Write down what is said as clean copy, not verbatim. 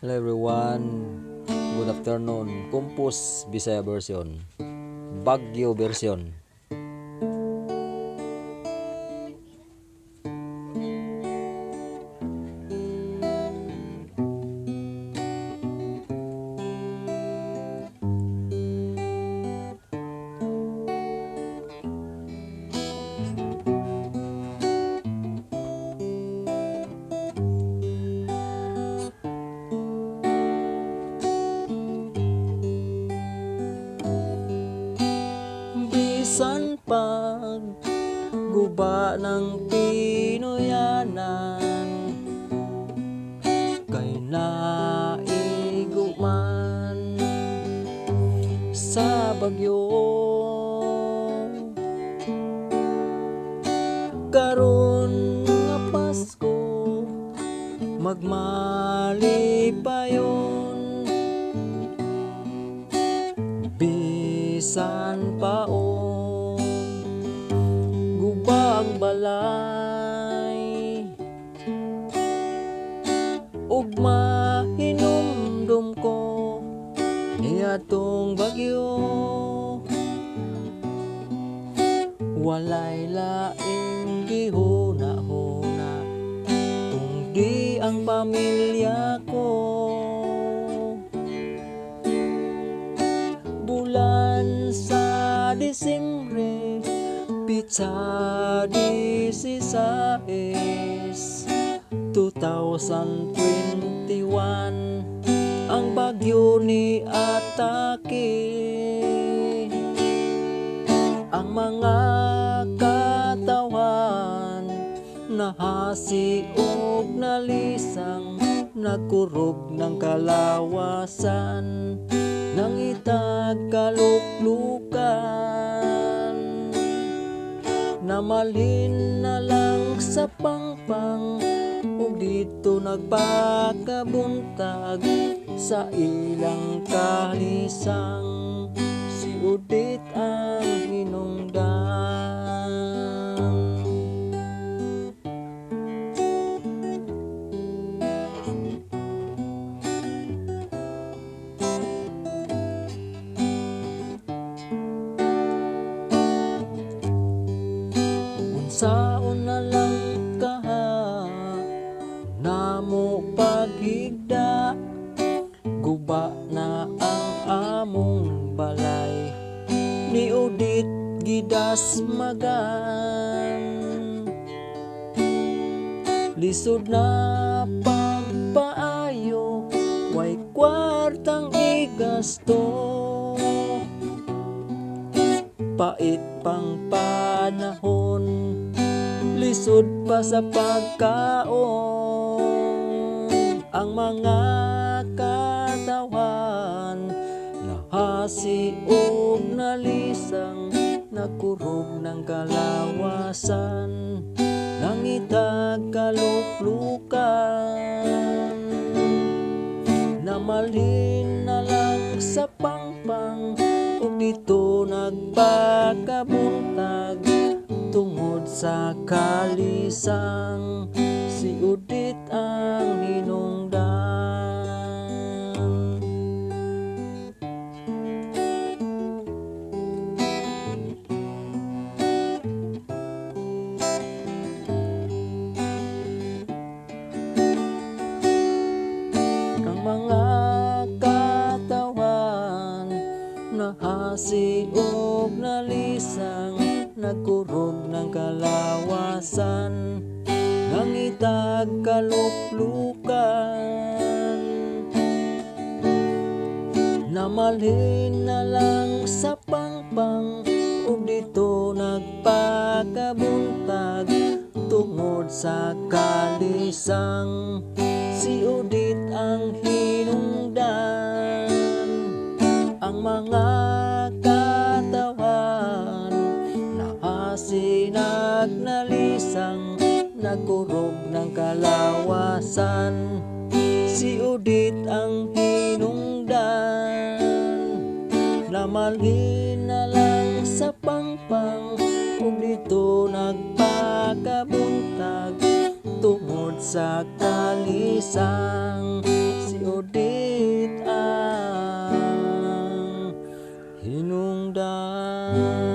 Hello everyone, good afternoon. Kumpus Bisaya version, Baguio version. Bisan pag guba ng Pinoyanan, kay naiguman sa Bagyo. Karon nga Pasko, magmalipayon, bisan paon gubang balay, ug mahinumdum ko niadtong bagyo. Walay laing gihuna-huna kundi ang pamilya ko. Bulan sa Disyembre, pitsa 16, 2021, ang bagyo ni atake. Ang mga katawan nahasi ug nalisang, nagkurog ng kalawasan, nangitag kaluklukan. Namalhin na lang sa pangpang, ug dito nagpakabuntag sa ilang kalisang, si Udit ang hinungdan. Unsaon na lang kaha namo paghigda, guba na ang among balay, ni Udit gidasmagan. Lisod na pagpaayo, way kwartang igasto, pait pang panahon, lisod pa sa pagkaon. Ang mga katawan nahasi ug nalisang, nagkurog ng kalawasan, nangitag kaluklukan. Namalhin na lang sa pangpang, ug dito nagpakabuntag tungod sa kalisang, si Udit ang hinungdan. Ang mga katawan nahasi ug nalisang, nagkurog ng kalawasan, nangitag kaluklukan. Namalhin na lang sa pangpang, ug dito nagpakabuntag tungod sa kalisang, si Udit ang hinungdan. Ang mga katawan nahasi nagnalisang, nagkurog ng kalawasan, si Udit ang hinungdan. Namalhin na lang sa pangpang, ug dito nagpakabuntag tungod sa kalisang, si Udit hinungdan